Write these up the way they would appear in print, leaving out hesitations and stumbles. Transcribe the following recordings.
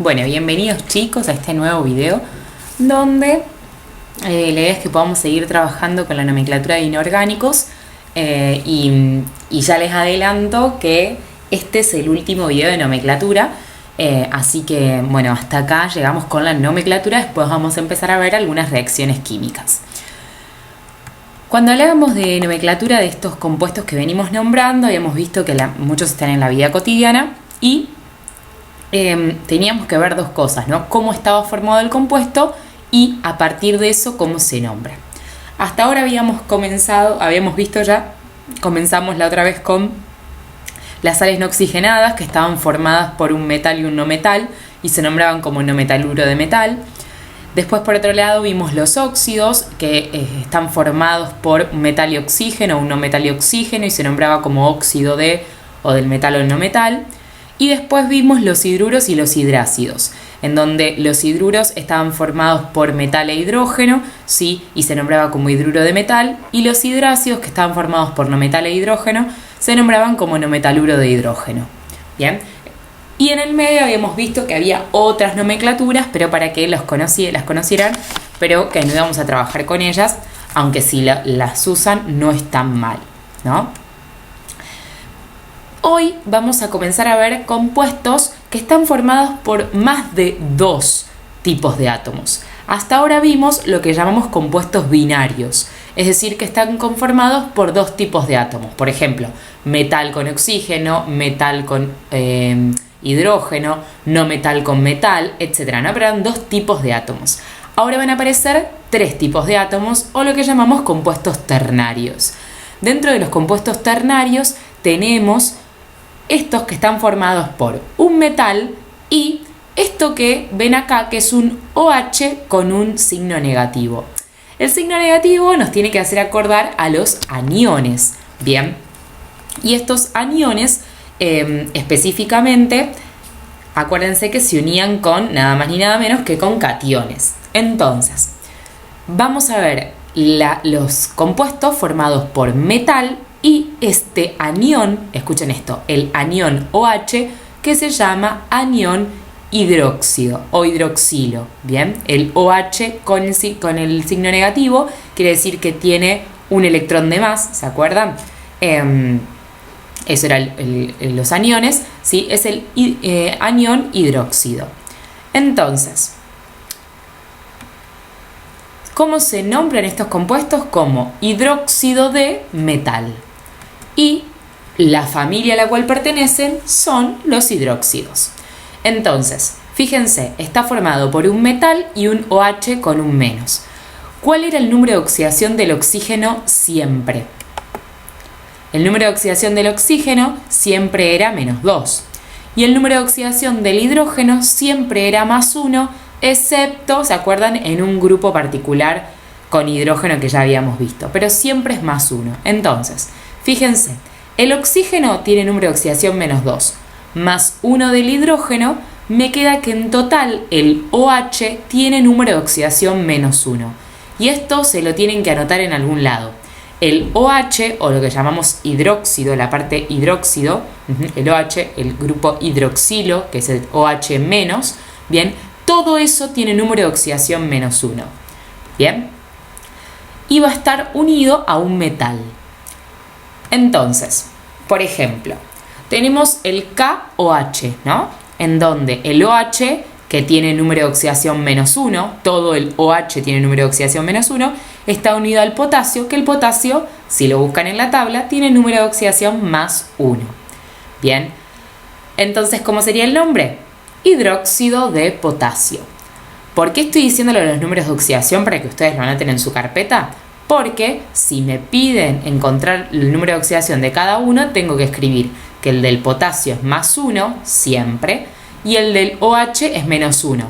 Bueno, bienvenidos chicos a este nuevo video donde la idea es que podamos seguir trabajando con la nomenclatura de inorgánicos y ya les adelanto que este es el último video de nomenclatura, así que bueno, hasta acá llegamos con la nomenclatura. Después vamos a empezar a ver algunas reacciones químicas. Cuando hablábamos de nomenclatura de estos compuestos que venimos nombrando, habíamos visto que muchos están en la vida cotidiana y teníamos que ver dos cosas, ¿no? Cómo estaba formado el compuesto y a partir de eso cómo se nombra. Hasta ahora comenzamos la otra vez con las sales no oxigenadas, que estaban formadas por un metal y un no metal y se nombraban como no metaluro de metal. Después, por otro lado, vimos los óxidos, que están formados por un metal y oxígeno, un no metal y oxígeno, y se nombraba como óxido de o del metal o el no metal. Y después vimos los hidruros y los hidrácidos, en donde los hidruros estaban formados por metal e hidrógeno, ¿sí? Y se nombraba como hidruro de metal, y los hidrácidos, que estaban formados por no metal e hidrógeno, se nombraban como no metaluro de hidrógeno. Bien. Y en el medio habíamos visto que había otras nomenclaturas, pero para que las conocieran, pero que no íbamos a trabajar con ellas, aunque si las usan no están mal, ¿no? Hoy vamos a comenzar a ver compuestos que están formados por más de dos tipos de átomos. Hasta ahora vimos lo que llamamos compuestos binarios, es decir, que están conformados por dos tipos de átomos. Por ejemplo, metal con oxígeno, metal con hidrógeno, no metal con metal, etc., ¿no? Pero eran dos tipos de átomos. Ahora van a aparecer tres tipos de átomos, o lo que llamamos compuestos ternarios. Dentro de los compuestos ternarios tenemos estos que están formados por un metal y esto que ven acá, que es un OH con un signo negativo. El signo negativo nos tiene que hacer acordar a los aniones, ¿bien? Y estos aniones específicamente, acuérdense que se unían con nada más ni nada menos que con cationes. Entonces, vamos a ver los compuestos formados por metal y este anión, escuchen esto, el anión OH, que se llama anión hidróxido o hidroxilo, ¿bien? El OH con el signo negativo quiere decir que tiene un electrón de más, ¿se acuerdan? Eso eran los aniones, ¿sí? Es el anión hidróxido. Entonces, ¿cómo se nombran estos compuestos? Como hidróxido de metal. Y la familia a la cual pertenecen son los hidróxidos. Entonces, fíjense, está formado por un metal y un OH con un menos. ¿Cuál era el número de oxidación del oxígeno siempre? El número de oxidación del oxígeno siempre era -2. Y el número de oxidación del hidrógeno siempre era +1, excepto, ¿se acuerdan?, en un grupo particular con hidrógeno que ya habíamos visto. Pero siempre es +1. Entonces, fíjense, el oxígeno tiene número de oxidación -2. +1 del hidrógeno, me queda que en total el OH tiene número de oxidación -1. Y esto se lo tienen que anotar en algún lado. El OH, o lo que llamamos hidróxido, la parte hidróxido, el OH, el grupo hidroxilo, que es el OH-, bien, todo eso tiene número de oxidación -1, bien, y va a estar unido a un metal. Entonces, por ejemplo, tenemos el KOH, ¿no? En donde el OH, que tiene número de oxidación -1, todo el OH tiene número de oxidación -1, está unido al potasio, que el potasio, si lo buscan en la tabla, tiene número de oxidación +1. Bien, entonces, ¿cómo sería el nombre? Hidróxido de potasio. ¿Por qué estoy diciéndolo de los números de oxidación para que ustedes lo anoten en su carpeta? Porque si me piden encontrar el número de oxidación de cada uno, tengo que escribir que el del potasio es +1 siempre, y el del OH es -1,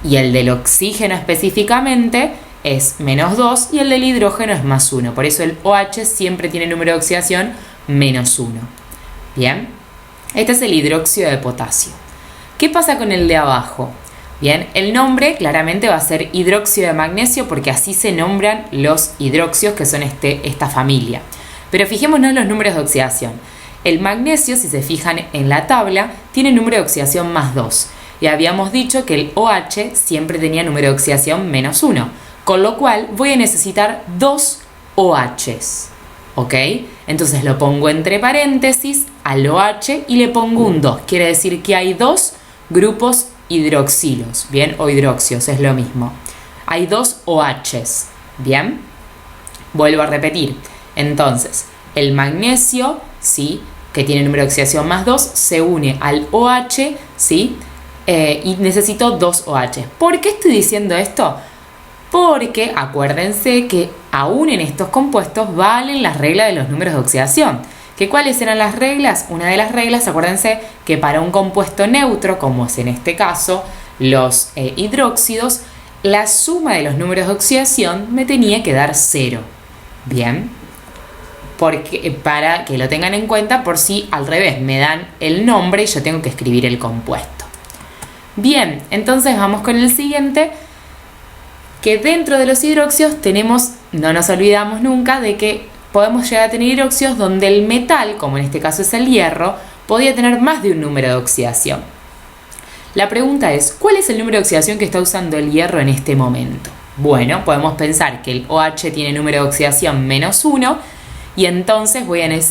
y el del oxígeno específicamente es -2 y el del hidrógeno es +1. Por eso el OH siempre tiene número de oxidación -1. Bien, este es el hidróxido de potasio. ¿Qué pasa con el de abajo? Bien, el nombre claramente va a ser hidróxido de magnesio porque así se nombran los hidróxidos que son esta familia. Pero fijémonos en los números de oxidación. El magnesio, si se fijan en la tabla, tiene número de oxidación +2. y habíamos dicho que el OH siempre tenía número de oxidación -1, con lo cual voy a necesitar 2 OHs, ¿ok? Entonces lo pongo entre paréntesis al OH y le pongo un 2, quiere decir que hay 2 grupos hidroxilos, ¿bien? O hidroxios, es lo mismo. Hay 2 OHs, ¿bien? Vuelvo a repetir. Entonces, el magnesio, ¿sí?, que tiene número de oxidación +2, se une al OH, ¿sí? Y necesito 2 OH. ¿Por qué estoy diciendo esto? Porque acuérdense que aún en estos compuestos valen las reglas de los números de oxidación. ¿Que cuáles eran las reglas? Una de las reglas, acuérdense que para un compuesto neutro, como es en este caso los hidróxidos, la suma de los números de oxidación me tenía que dar 0. Bien, porque, para que lo tengan en cuenta por si al revés me dan el nombre y yo tengo que escribir el compuesto. Bien, entonces vamos con el siguiente, que dentro de los hidróxidos tenemos, no nos olvidamos nunca de que podemos llegar a tener hidróxidos donde el metal, como en este caso es el hierro, podía tener más de un número de oxidación. La pregunta es, ¿cuál es el número de oxidación que está usando el hierro en este momento? Bueno, podemos pensar que el OH tiene número de oxidación -1 y entonces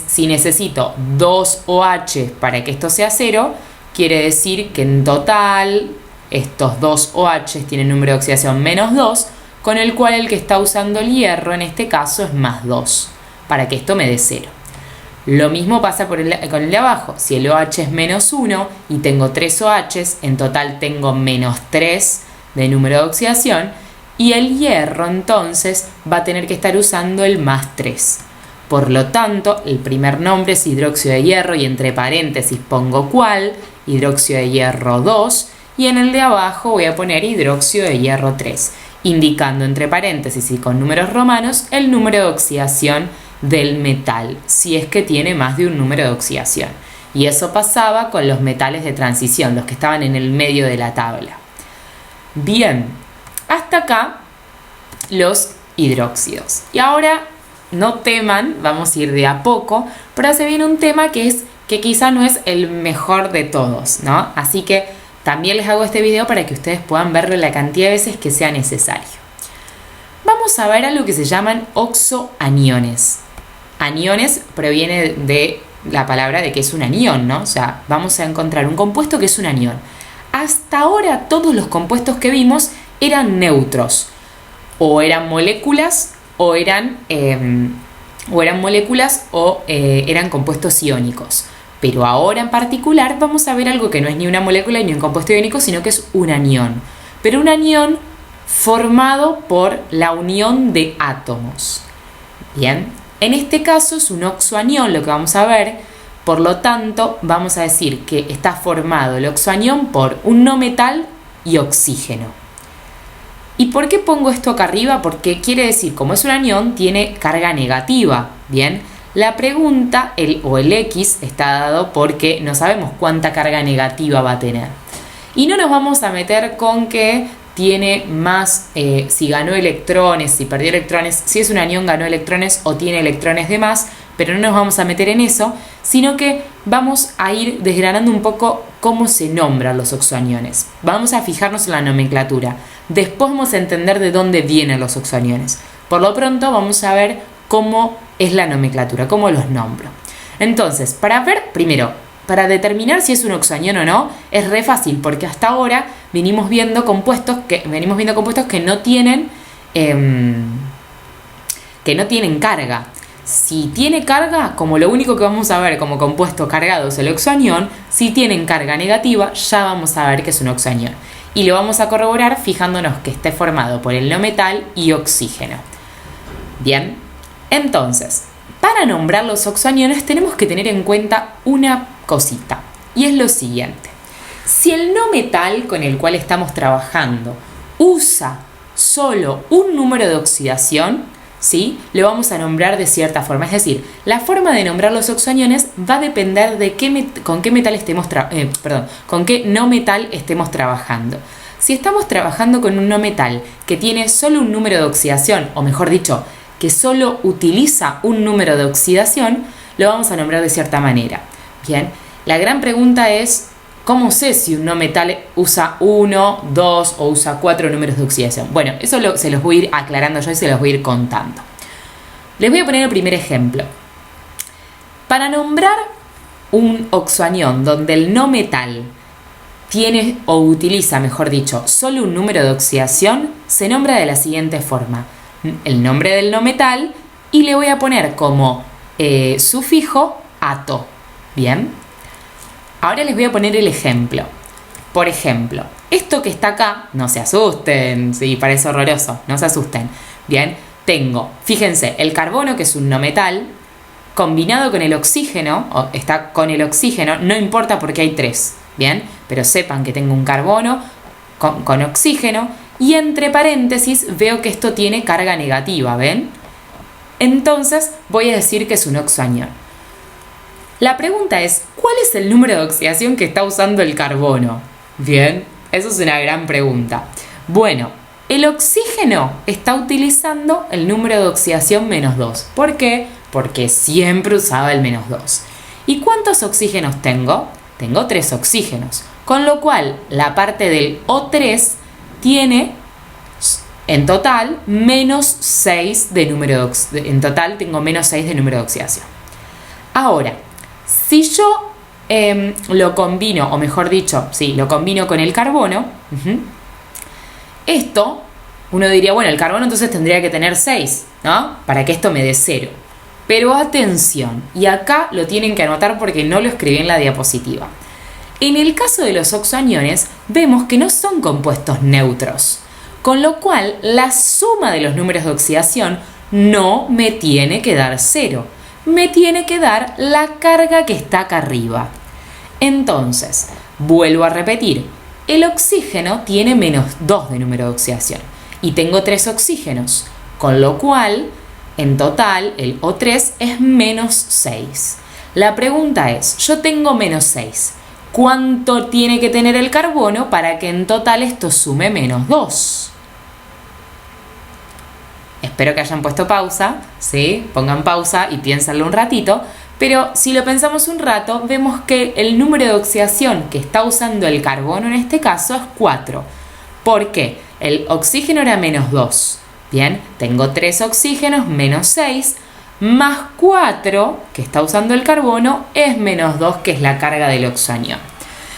si necesito 2 OH para que esto sea 0, quiere decir que en total estos 2 OH tienen número de oxidación -2, con el cual el que está usando el hierro en este caso es +2, para que esto me dé 0. Lo mismo pasa con el de abajo. Si el OH es -1 y tengo 3 OHs, en total tengo -3 de número de oxidación, y el hierro entonces va a tener que estar usando el +3. Por lo tanto, el primer nombre es hidróxido de hierro y entre paréntesis pongo ¿cuál? Hidróxido de hierro 2, y en el de abajo voy a poner hidróxido de hierro 3, indicando entre paréntesis y con números romanos el número de oxidación del metal, si es que tiene más de un número de oxidación. Y eso pasaba con los metales de transición, los que estaban en el medio de la tabla. Bien, hasta acá los hidróxidos. Y ahora, no teman, vamos a ir de a poco, pero se viene un tema que quizá no es el mejor de todos, ¿no? Así que también les hago este video para que ustedes puedan verlo la cantidad de veces que sea necesario. Vamos a ver algo que se llaman oxoaniones. Aniones proviene de la palabra de que es un anión, ¿no? O sea, vamos a encontrar un compuesto que es un anión. Hasta ahora todos los compuestos que vimos eran neutros. O eran moléculas o eran compuestos iónicos. Pero ahora en particular vamos a ver algo que no es ni una molécula ni un compuesto iónico, sino que es un anión. Pero un anión formado por la unión de átomos. Bien, en este caso es un oxoanión lo que vamos a ver, por lo tanto vamos a decir que está formado el oxoanión por un no metal y oxígeno. ¿Y por qué pongo esto acá arriba? Porque quiere decir, como es un anión, tiene carga negativa, ¿bien? La pregunta, el X, está dado porque no sabemos cuánta carga negativa va a tener. Y no nos vamos a meter con que tiene más, si ganó electrones, si perdió electrones, si es un anión ganó electrones o tiene electrones de más, pero no nos vamos a meter en eso, sino que vamos a ir desgranando un poco cómo se nombran los oxoaniones. Vamos a fijarnos en la nomenclatura. Después vamos a entender de dónde vienen los oxoaniones. Por lo pronto vamos a ver cómo es la nomenclatura, cómo los nombro. Entonces, para determinar si es un oxoanión o no, es re fácil, porque hasta ahora venimos viendo compuestos que no tienen carga. Si tiene carga, como lo único que vamos a ver como compuesto cargado es el oxoanión, si tienen carga negativa, ya vamos a ver que es un oxoanión. Y lo vamos a corroborar fijándonos que esté formado por el no metal y oxígeno. Bien, entonces, para nombrar los oxoaniones tenemos que tener en cuenta una cosita, y es lo siguiente. Si el no metal con el cual estamos trabajando usa solo un número de oxidación, ¿sí?, lo vamos a nombrar de cierta forma. Es decir, la forma de nombrar los oxoaniones va a depender de con qué no metal estemos trabajando. Si estamos trabajando con un no metal que tiene solo un número de oxidación, o mejor dicho, que solo utiliza un número de oxidación, lo vamos a nombrar de cierta manera. Bien, la gran pregunta es ¿Cómo sé si un no metal usa 1, 2 o usa 4 números de oxidación? Bueno, eso se los voy a ir aclarando yo y se los voy a ir contando. Les voy a poner el primer ejemplo. Para nombrar un oxoanión donde el no metal tiene o utiliza, mejor dicho, solo un número de oxidación, se nombra de la siguiente forma. El nombre del no metal y le voy a poner como sufijo ato. ¿Bien? Ahora les voy a poner el ejemplo. Por ejemplo, esto que está acá, no se asusten, sí, parece horroroso, no se asusten. Bien, tengo, fíjense, el carbono, que es un no metal, combinado con el oxígeno, o está con el oxígeno, no importa porque hay 3, ¿bien? Pero sepan que tengo un carbono con oxígeno y entre paréntesis veo que esto tiene carga negativa, ¿ven? Entonces voy a decir que es un oxoanión. La pregunta es, ¿cuál es el número de oxidación que está usando el carbono? Bien, eso es una gran pregunta. Bueno, el oxígeno está utilizando el número de oxidación -2. ¿Por qué? Porque siempre usaba el -2. ¿Y cuántos oxígenos tengo? Tengo 3 oxígenos, con lo cual la parte del O3 tiene en total -6 de número de en total tengo -6 de número de oxidación. Ahora, si yo lo combino, o mejor dicho, sí, lo combino con el carbono, esto, uno diría, bueno, el carbono entonces tendría que tener 6, ¿no? Para que esto me dé 0. Pero atención, y acá lo tienen que anotar porque no lo escribí en la diapositiva. En el caso de los oxoaniones, vemos que no son compuestos neutros, con lo cual la suma de los números de oxidación no me tiene que dar 0. Me tiene que dar la carga que está acá arriba. Entonces, vuelvo a repetir, el oxígeno tiene -2 de número de oxidación y tengo 3 oxígenos, con lo cual, en total, el O3 es -6. La pregunta es, yo tengo -6, ¿cuánto tiene que tener el carbono para que en total esto sume -2? Espero que hayan puesto pausa, ¿sí? Pongan pausa y piénsenlo un ratito, pero si lo pensamos un rato, vemos que el número de oxidación que está usando el carbono en este caso es 4. ¿Por qué? El oxígeno era -2, ¿bien? Tengo 3 oxígenos, -6, más 4 que está usando el carbono es -2, que es la carga del oxoanión.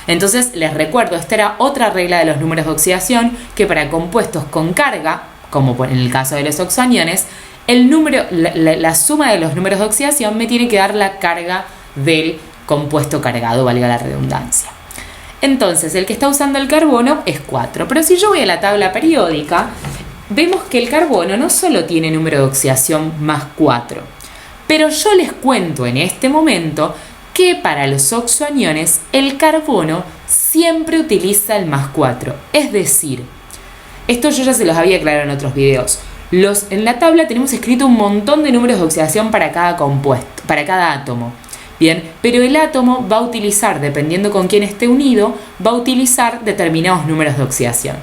Entonces, les recuerdo, esta era otra regla de los números de oxidación, que para compuestos con carga, como en el caso de los oxoaniones, la suma de los números de oxidación me tiene que dar la carga del compuesto cargado, valga la redundancia. Entonces, el que está usando el carbono es 4. Pero si yo voy a la tabla periódica, vemos que el carbono no solo tiene número de oxidación +4, pero yo les cuento en este momento que para los oxoaniones el carbono siempre utiliza el +4. Es decir, esto yo ya se los había aclarado en otros videos. En la tabla tenemos escrito un montón de números de oxidación para cada compuesto, para cada átomo. Bien, pero el átomo va a utilizar, dependiendo con quién esté unido, va a utilizar determinados números de oxidación.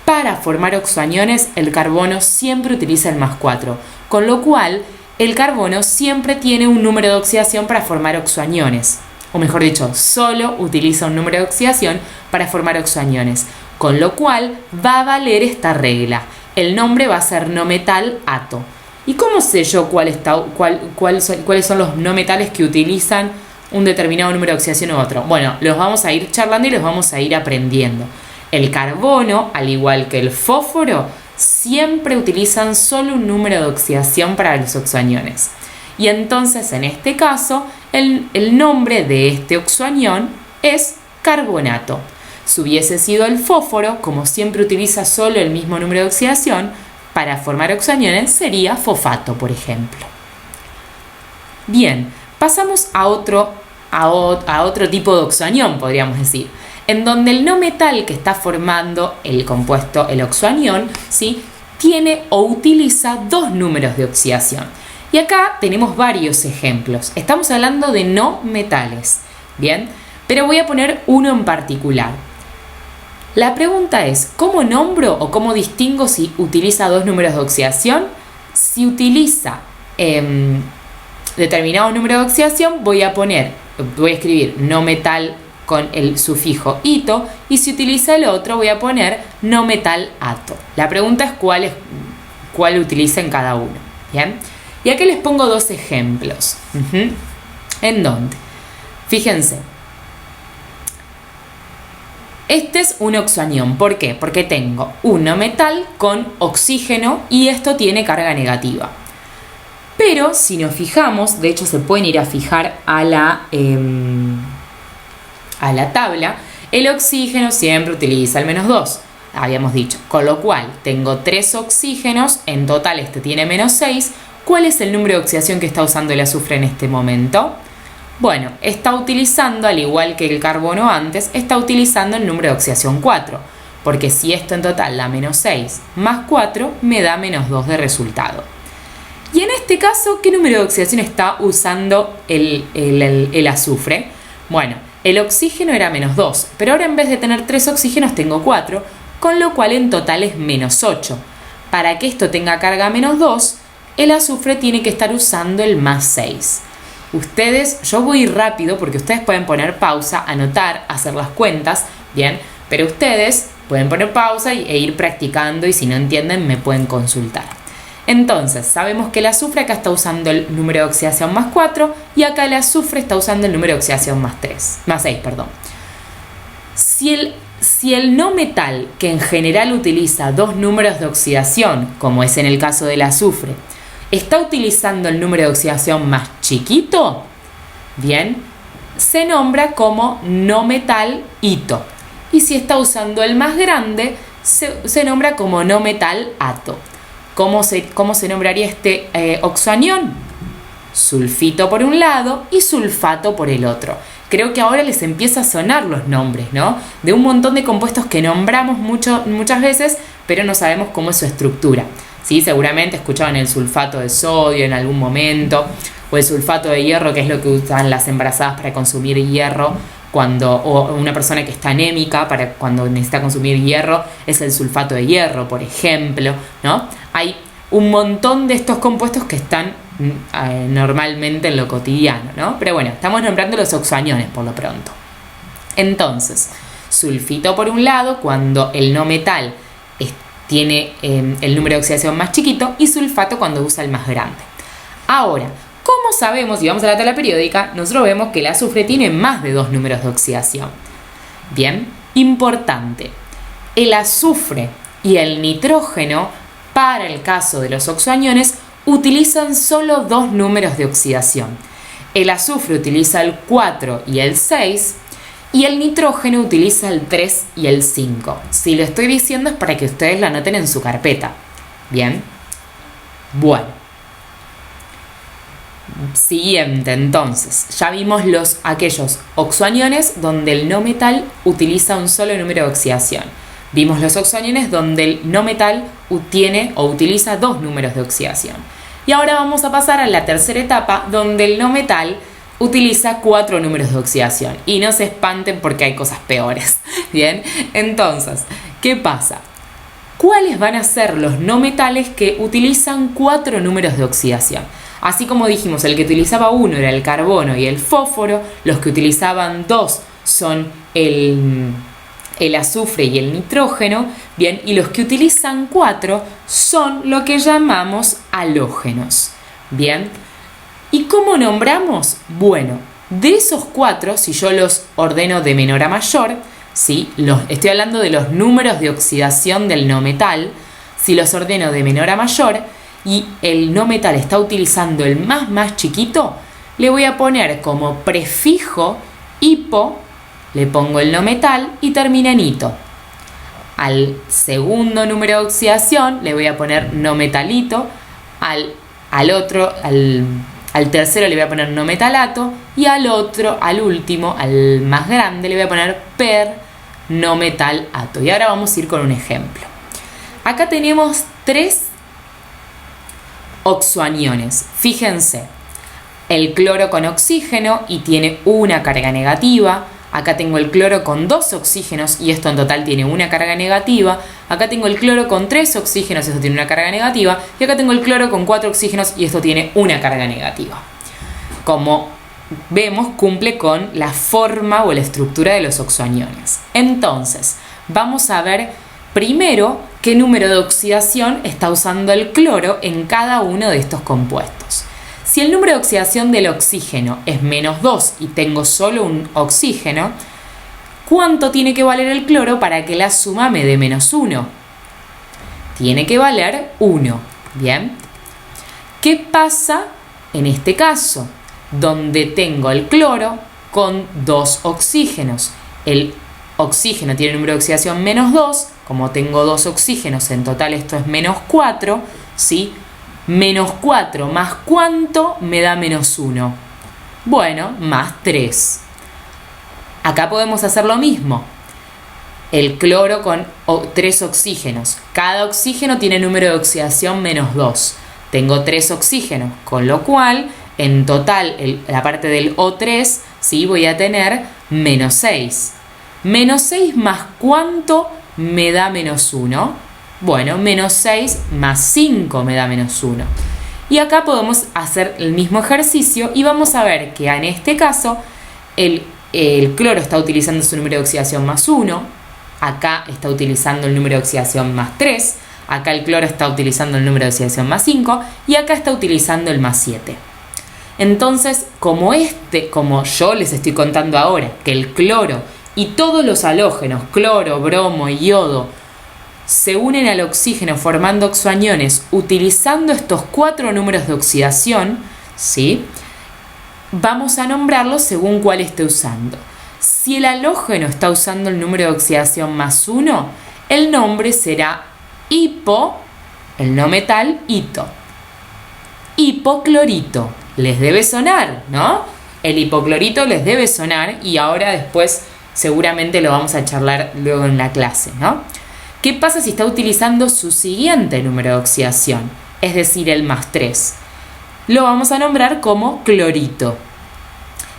Para formar oxoaniones, el carbono siempre utiliza el +4, con lo cual el carbono siempre tiene un número de oxidación para formar oxoaniones. O mejor dicho, solo utiliza un número de oxidación para formar oxoaniones, con lo cual va a valer esta regla. El nombre va a ser no metal ato. ¿Y cómo sé yo cuáles son los no metales que utilizan un determinado número de oxidación u otro? Bueno, los vamos a ir charlando y los vamos a ir aprendiendo. El carbono, al igual que el fósforo, siempre utilizan solo un número de oxidación para los oxoaniones. Y entonces, en este caso, el nombre de este oxoanión es carbonato. Si hubiese sido el fósforo, como siempre utiliza solo el mismo número de oxidación, para formar oxoaniones sería fosfato, por ejemplo. Bien, pasamos a otro tipo de oxoanión, podríamos decir, en donde el no metal que está formando el compuesto, el oxoanión, ¿sí?, tiene o utiliza 2 números de oxidación. Y acá tenemos varios ejemplos. Estamos hablando de no metales, ¿bien? Pero voy a poner uno en particular. La pregunta es, ¿cómo nombro o cómo distingo si utiliza 2 números de oxidación? Si utiliza determinado número de oxidación, voy a escribir no metal con el sufijo ito, y si utiliza el otro voy a poner no metal ato. La pregunta es cuál utiliza en cada uno. ¿Bien? Y aquí les pongo dos ejemplos. ¿En dónde? Fíjense. Este es un oxoanión. ¿Por qué? Porque tengo un no metal con oxígeno y esto tiene carga negativa. Pero si nos fijamos, de hecho se pueden ir a fijar a la tabla, el oxígeno siempre utiliza el -2, habíamos dicho. Con lo cual tengo 3 oxígenos, en total este tiene -6. ¿Cuál es el número de oxidación que está usando el azufre en este momento? Bueno, está utilizando, al igual que el carbono antes, está utilizando el número de oxidación 4. Porque si esto en total da -6 más 4, me da -2 de resultado. Y en este caso, ¿qué número de oxidación está usando el azufre? Bueno, el oxígeno era -2, pero ahora en vez de tener 3 oxígenos tengo 4, con lo cual en total es -8. Para que esto tenga carga -2, el azufre tiene que estar usando el +6. Ustedes, yo voy rápido porque ustedes pueden poner pausa, anotar, hacer las cuentas, ¿bien? Pero ustedes pueden poner pausa e ir practicando y si no entienden me pueden consultar. Entonces, sabemos que el azufre acá está usando el número de oxidación +4 y acá el azufre está usando el número de oxidación +6, perdón. Si el no metal, que en general utiliza 2 números de oxidación, como es en el caso del azufre, está utilizando el número de oxidación más chiquito, bien, se nombra como no metal ito. Y si está usando el más grande, se nombra como no metal ato. ¿Cómo se nombraría este oxoanión? Sulfito por un lado y sulfato por el otro. Creo que ahora les empieza a sonar los nombres, ¿no? De un montón de compuestos que nombramos muchas veces, pero no sabemos cómo es su estructura. ¿Sí? Seguramente escuchaban el sulfato de sodio en algún momento, o el sulfato de hierro, que es lo que usan las embarazadas para consumir hierro, o una persona que está anémica, para cuando necesita consumir hierro, es el sulfato de hierro, por ejemplo, ¿no? Hay un montón de estos compuestos que están normalmente en lo cotidiano, ¿no? Pero bueno, estamos nombrando los oxoaniones por lo pronto. Entonces, sulfito por un lado, cuando el no metal tiene el número de oxidación más chiquito, y sulfato cuando usa el más grande. Ahora, ¿cómo sabemos? Si vamos a la tabla periódica, nosotros vemos que el azufre tiene más de 2 números de oxidación. Bien, importante. El azufre y el nitrógeno, para el caso de los oxoaniones, utilizan solo 2 números de oxidación. El azufre utiliza el 4 y el 6, y el nitrógeno utiliza el 3 y el 5. Si lo estoy diciendo es para que ustedes lo anoten en su carpeta. Bien. Bueno. Siguiente, entonces. Ya vimos aquellos oxoaniones donde el no metal utiliza un solo número de oxidación. Vimos los oxoaniones donde el no metal tiene o utiliza 2 números de oxidación. Y ahora vamos a pasar a la tercera etapa donde el no metal utiliza 4 números de oxidación. Y no se espanten porque hay cosas peores. Bien, entonces, ¿qué pasa? ¿Cuáles van a ser los no metales que utilizan 4 números de oxidación? Así como dijimos, el que utilizaba 1 era el carbono y el fósforo, los que utilizaban 2 son el azufre y el nitrógeno, bien, y los que utilizan 4 son lo que llamamos halógenos. Bien. ¿Y cómo nombramos? Bueno, de esos 4, si yo los ordeno de menor a mayor, ¿sí? Estoy hablando de los números de oxidación del no metal. Si los ordeno de menor a mayor y el no metal está utilizando el más chiquito, le voy a poner como prefijo hipo, le pongo el no metal y termina en ito. Al segundo número de oxidación le voy a poner no metalito, al tercero le voy a poner no metalato y al último, al más grande, le voy a poner per no metalato. Y ahora vamos a ir con un ejemplo. Acá tenemos 3 oxoaniones. Fíjense, el cloro con oxígeno y tiene una carga negativa. Acá tengo el cloro con 2 oxígenos y esto en total tiene una carga negativa. Acá tengo el cloro con 3 oxígenos y esto tiene una carga negativa. Y acá tengo el cloro con 4 oxígenos y esto tiene una carga negativa. Como vemos cumple con la forma o la estructura de los oxoaniones. Entonces, vamos a ver primero qué número de oxidación está usando el cloro en cada uno de estos compuestos. Si el número de oxidación del oxígeno es -2 y tengo solo un oxígeno, ¿cuánto tiene que valer el cloro para que la suma me dé -1? Tiene que valer 1. Bien. ¿Qué pasa en este caso? Donde tengo el cloro con 2 oxígenos. El oxígeno tiene número de oxidación -2. Como tengo 2 oxígenos, en total esto es -4. ¿Sí? -4 más ¿cuánto me da -1? Bueno, más 3. Acá podemos hacer lo mismo. El cloro con 3 oxígenos. Cada oxígeno tiene número de oxidación -2. Tengo 3 oxígenos, con lo cual en total la parte del O3, ¿sí? Voy a tener -6. -6 más ¿cuánto me da -1? Bueno, -6 más 5 me da -1. Y acá podemos hacer el mismo ejercicio y vamos a ver que en este caso el cloro está utilizando su número de oxidación +1, acá está utilizando el número de oxidación +3, acá el cloro está utilizando el número de oxidación +5 y acá está utilizando el +7. Entonces, como yo les estoy contando ahora, que el cloro y todos los halógenos, cloro, bromo y yodo, se unen al oxígeno formando oxoaniones utilizando estos 4 números de oxidación, ¿sí? Vamos a nombrarlos según cuál esté usando. Si el halógeno está usando el número de oxidación +1, el nombre será hipo, el no metal, hito. Hipoclorito. Les debe sonar, ¿no? El hipoclorito les debe sonar y ahora después seguramente lo vamos a charlar luego en la clase, ¿no? ¿Qué pasa si está utilizando su siguiente número de oxidación? Es decir, el +3. Lo vamos a nombrar como clorito.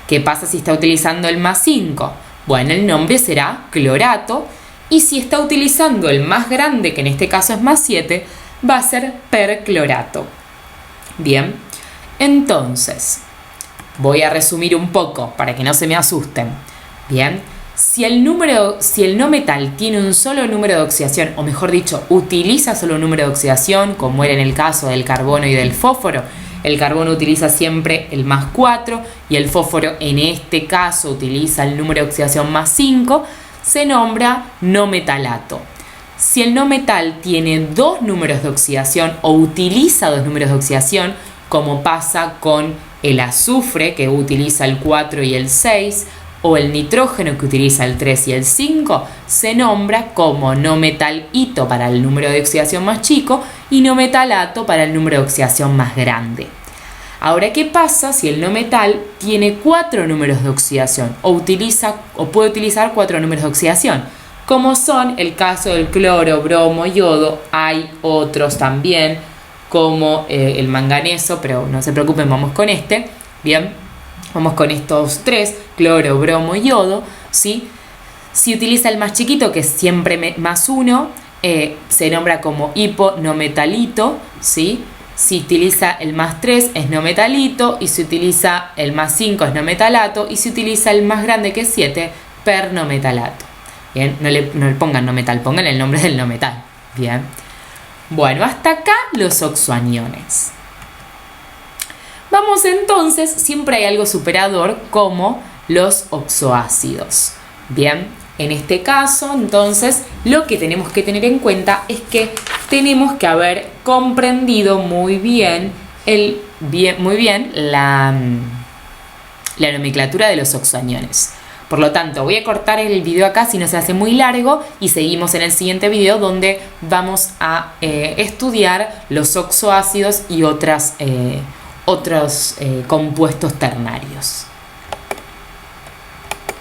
¿Qué pasa si está utilizando el +5? Bueno, el nombre será clorato. Y si está utilizando el más grande, que en este caso es +7, va a ser perclorato. Bien, entonces, voy a resumir un poco para que no se me asusten. Bien, si el no metal tiene un solo número de oxidación, o mejor dicho, utiliza solo un número de oxidación, como era en el caso del carbono y del fósforo, el carbono utiliza siempre el +4 y el fósforo en este caso utiliza el número de oxidación +5, se nombra no metalato. Si el no metal tiene 2 números de oxidación o utiliza 2 números de oxidación, como pasa con el azufre que utiliza el 4 y el 6, o el nitrógeno que utiliza el 3 y el 5, se nombra como no metal hito para el número de oxidación más chico y no metalato para el número de oxidación más grande. Ahora, ¿qué pasa si el no metal tiene 4 números de oxidación o puede utilizar 4 números de oxidación? Como son el caso del cloro, bromo, yodo, hay otros también como el manganeso, pero no se preocupen, vamos con este, bien, vamos con estos 3, cloro, bromo, yodo, ¿sí? Si utiliza el más chiquito, que es siempre +1, se nombra como hiponometalito, ¿sí? Si utiliza el +3 es no metalito, y si utiliza el +5 es no metalato, y si utiliza el más grande que es 7, pernometalato. Bien, no le pongan no metal, pongan el nombre del no metal. Bien. Bueno, hasta acá los oxoaniones. Vamos entonces, siempre hay algo superador como los oxoácidos. Bien, en este caso, entonces, lo que tenemos que tener en cuenta es que tenemos que haber comprendido muy bien la nomenclatura de los oxoaniones. Por lo tanto, voy a cortar el video acá si no se hace muy largo y seguimos en el siguiente video donde vamos a estudiar los oxoácidos y otros compuestos ternarios.